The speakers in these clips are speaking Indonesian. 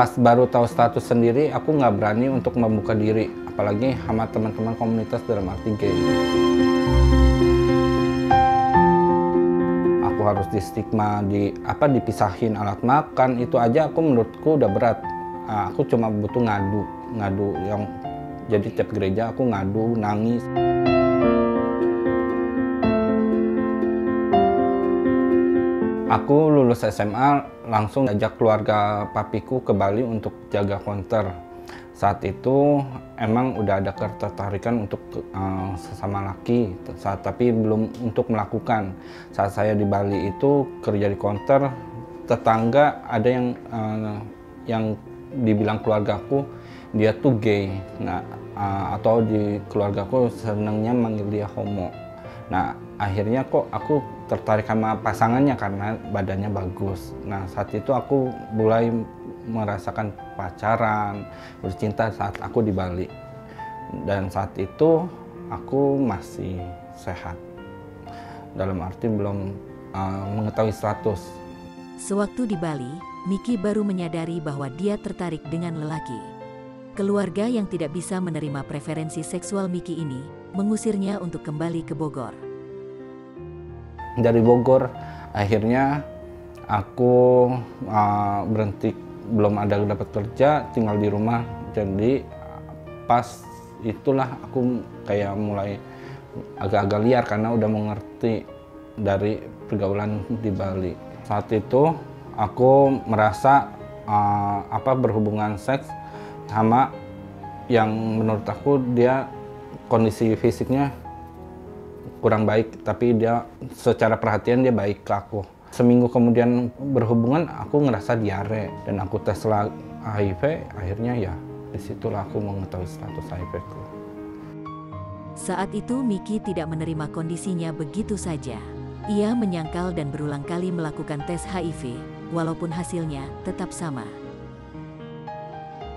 Pas baru tahu status sendiri, aku nggak berani untuk membuka diri, apalagi sama teman-teman komunitas dalam arti gay. Aku harus distigma, dipisahin alat makan, itu aja menurutku udah berat. Aku cuma butuh ngadu yang jadi tiap gereja aku ngadu, nangis. Aku lulus SMA langsung ajak keluarga papiku ke Bali untuk jaga konter. Saat itu emang udah ada ketertarikan untuk sesama laki, tapi belum untuk melakukan. Saat saya di Bali itu kerja di konter, tetangga ada yang dibilang keluargaku dia tuh gay. Nah, atau di keluargaku senangnya manggil dia homo. Nah, akhirnya kok aku tertarik sama pasangannya karena badannya bagus. Nah, saat itu aku mulai merasakan pacaran, bercinta saat aku di Bali. Dan saat itu aku masih sehat. Dalam arti belum mengetahui status. Sewaktu di Bali, Miki baru menyadari bahwa dia tertarik dengan lelaki. Keluarga yang tidak bisa menerima preferensi seksual Miki ini mengusirnya untuk kembali ke Bogor. Dari Bogor, akhirnya aku berhenti, belum ada dapat kerja, tinggal di rumah. Jadi pas itulah aku kayak mulai agak-agak liar karena udah mengerti dari pergaulan di Bali. Saat itu aku merasa berhubungan seks sama yang menurut aku dia kondisi fisiknya kurang baik, tapi dia secara perhatian dia baik ke aku. Seminggu kemudian berhubungan aku ngerasa diare dan aku tes HIV, akhirnya ya disitulah aku mengetahui status HIV-ku. Saat itu Miki tidak menerima kondisinya begitu saja. Ia menyangkal dan berulang kali melakukan tes HIV, walaupun hasilnya tetap sama.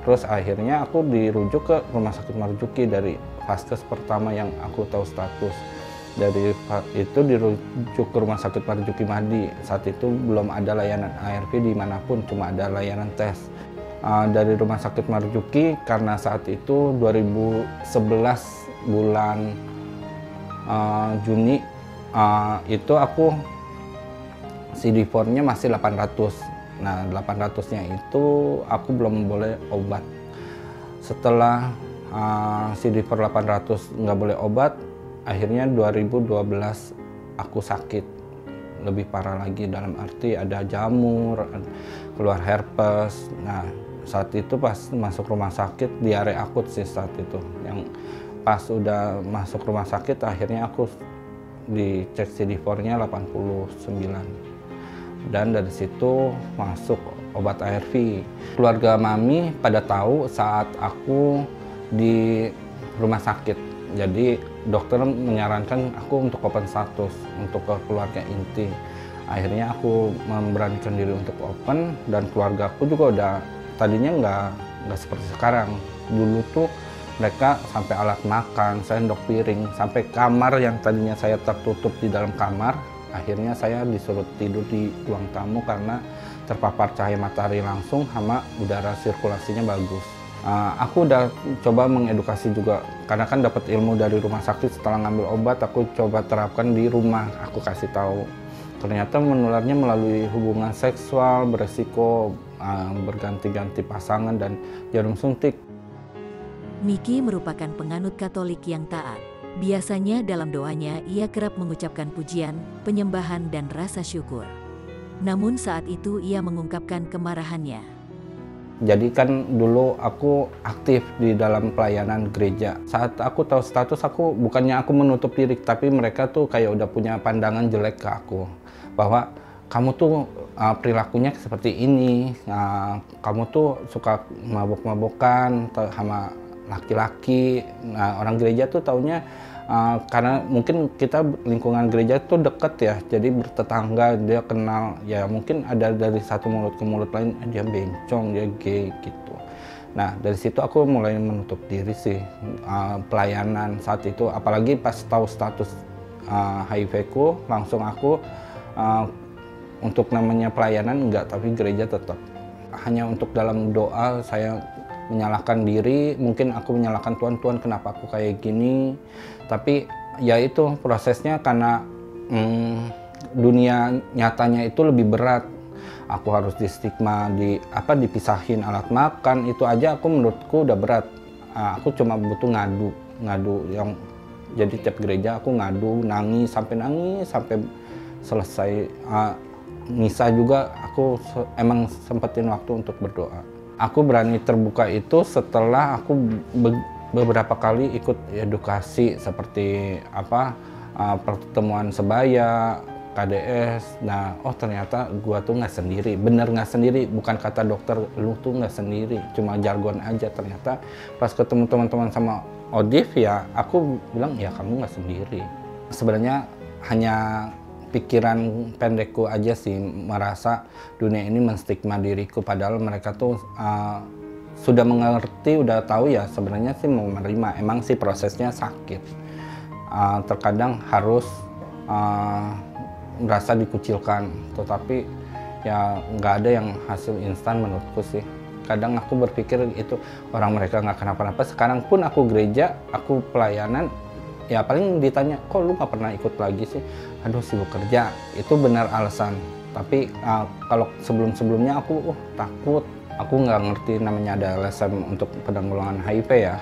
Terus akhirnya aku dirujuk ke Rumah Sakit Marzuki dari vaskes pertama yang aku tahu status. Dari itu dirujuk ke Rumah Sakit Marzuki Madi. Saat itu belum ada layanan ARV dimanapun, cuma ada layanan tes. Dari Rumah Sakit Marzuki, karena saat itu 2011 bulan Juni, itu aku CD4-nya masih 800. Nah, 800-nya itu aku belum boleh obat. Setelah CD4 800 nggak boleh obat, akhirnya 2012 aku sakit. Lebih parah lagi dalam arti ada jamur, keluar herpes. Nah, saat itu pas masuk rumah sakit, diare akut sih saat itu. Yang pas udah masuk rumah sakit, akhirnya aku dicek CD4-nya 89. Dan dari situ masuk obat ARV. Keluarga mami pada tahu saat aku di rumah sakit. Jadi dokter menyarankan aku untuk open status, untuk ke keluarga inti. Akhirnya aku memberanikan diri untuk open, dan keluarga aku juga udah tadinya nggak seperti sekarang. Dulu tuh mereka sampai alat makan, sendok piring, sampai kamar yang tadinya saya tertutup di dalam kamar, akhirnya saya disuruh tidur di ruang tamu karena terpapar cahaya matahari langsung sama udara sirkulasinya bagus. Aku udah coba mengedukasi juga, karena kan dapat ilmu dari rumah sakit. Setelah ngambil obat, aku coba terapkan di rumah. Aku kasih tahu, ternyata menularnya melalui hubungan seksual, beresiko berganti-ganti pasangan dan jarum suntik. Miki merupakan penganut Katolik yang taat. Biasanya dalam doanya ia kerap mengucapkan pujian, penyembahan dan rasa syukur. Namun saat itu ia mengungkapkan kemarahannya. Jadi kan dulu aku aktif di dalam pelayanan gereja. Saat aku tahu status, bukannya aku menutup diri, tapi mereka tuh kayak udah punya pandangan jelek ke aku. Bahwa kamu tuh perilakunya seperti ini, kamu tuh suka mabok-mabokan sama laki-laki. Nah, orang gereja tuh taunya karena mungkin kita lingkungan gereja tuh deket ya, jadi bertetangga, dia kenal, ya mungkin ada dari satu mulut ke mulut lain, dia bencong, dia gay gitu. Nah, dari situ aku mulai menutup diri sih pelayanan saat itu, apalagi pas tahu status HIV-ku, langsung aku untuk namanya pelayanan enggak, tapi gereja tetap. hanya untuk dalam doa saya menyalahkan diri, mungkin aku menyalahkan Tuhan, Tuhan kenapa aku kayak gini. Tapi ya itu prosesnya karena dunia nyatanya itu lebih berat. Aku harus distigma, dipisahin alat makan, itu aja aku menurutku udah berat. Aku cuma butuh ngadu yang jadi tiap gereja aku ngadu, nangis sampai selesai. Misa juga aku emang sempetin waktu untuk berdoa. Aku berani terbuka itu setelah aku beberapa kali ikut edukasi seperti pertemuan sebaya, KDS. Nah, ternyata gua tuh nggak sendiri, bener nggak sendiri, bukan kata dokter lu tuh nggak sendiri, cuma jargon aja. Ternyata pas ketemu teman-teman sama ODIF ya, aku bilang ya kamu nggak sendiri. Sebenarnya hanya pikiran pendekku aja sih, merasa dunia ini menstigma diriku, padahal mereka tuh sudah mengerti, udah tahu ya sebenarnya sih mau menerima. Emang sih prosesnya sakit, terkadang harus merasa dikucilkan, tetapi ya nggak ada yang hasil instan menurutku sih. Kadang aku berpikir itu orang mereka nggak kenapa-napa. Sekarang pun aku gereja, aku pelayanan, ya paling ditanya, kok lu nggak pernah ikut lagi sih? Aduh sibuk kerja, itu benar alasan. Tapi kalau sebelum-sebelumnya aku takut, aku nggak ngerti namanya ada LSM untuk penanggulangan HIV ya.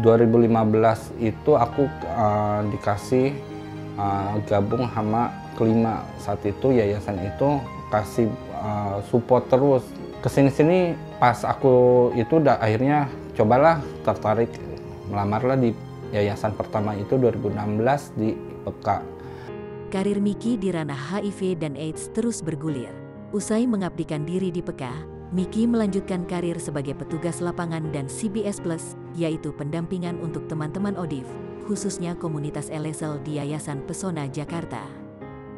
2015 itu aku dikasih gabung sama Kelima. Saat itu yayasan itu kasih support terus. Kesini-sini pas aku itu udah akhirnya cobalah tertarik, melamarlah di yayasan pertama itu 2016 di PK. Karir Miki di ranah HIV dan AIDS terus bergulir. Usai mengabdikan diri di PK, Miki melanjutkan karir sebagai petugas lapangan dan CBS Plus, yaitu pendampingan untuk teman-teman ODIF, khususnya komunitas LSL di Yayasan Pesona Jakarta.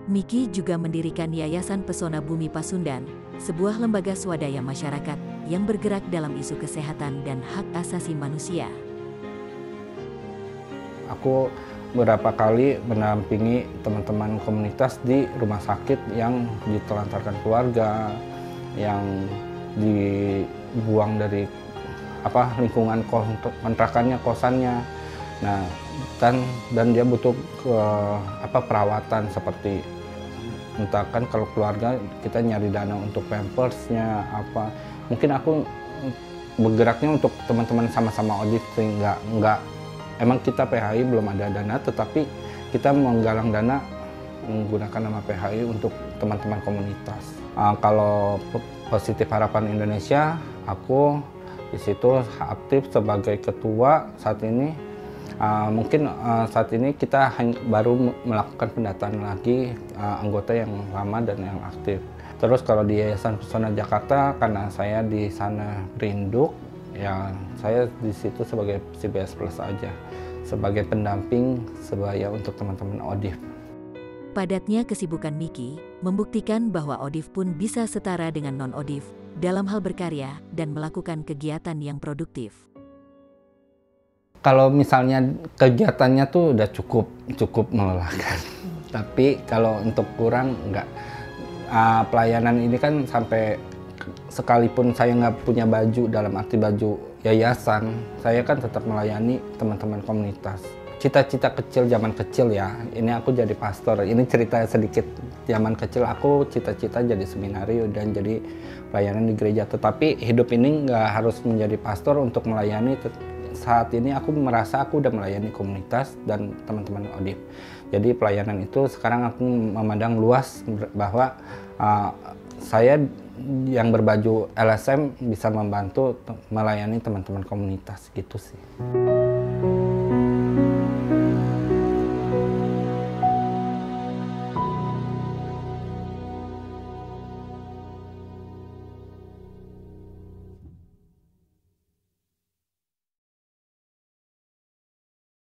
Miki juga mendirikan Yayasan Pesona Bumi Pasundan, sebuah lembaga swadaya masyarakat yang bergerak dalam isu kesehatan dan hak asasi manusia. Aku beberapa kali mendampingi teman-teman komunitas di rumah sakit yang ditelantarkan keluarga, yang dibuang dari lingkungan kontrakannya, kosannya. Nah, dan dia butuh perawatan seperti misalkan kalau keluarga kita nyari dana untuk pampersnya mungkin aku bergeraknya untuk teman-teman sama-sama ODIF, sehingga emang kita PHI belum ada dana, tetapi kita menggalang dana menggunakan nama PHI untuk teman-teman komunitas. Kalau Positif Harapan Indonesia, aku di situ aktif sebagai ketua saat ini. Mungkin saat ini kita baru melakukan pendataan lagi anggota yang lama dan yang aktif. Terus kalau di Yayasan Pesona Jakarta, karena saya di sana berinduk, ya saya di situ sebagai CBS Plus aja, sebagai pendamping sebaya untuk teman-teman ODIF. Padatnya kesibukan Miki membuktikan bahwa ODIF pun bisa setara dengan non-ODIF dalam hal berkarya dan melakukan kegiatan yang produktif. Kalau misalnya kegiatannya tuh udah cukup melelahkan, tapi kalau untuk kurang enggak. Pelayanan ini kan sampai sekalipun saya nggak punya baju, dalam arti baju yayasan, saya kan tetap melayani teman-teman komunitas. Cita-cita kecil zaman kecil ya, ini aku jadi pastor. Ini cerita sedikit, zaman kecil aku cita-cita jadi seminario dan jadi pelayanan di gereja. Tetapi hidup ini nggak harus menjadi pastor untuk melayani. Saat ini aku merasa aku udah melayani komunitas dan teman-teman ODIF. Jadi pelayanan itu sekarang aku memandang luas bahwa saya yang berbaju LSM bisa membantu melayani teman-teman komunitas gitu sih.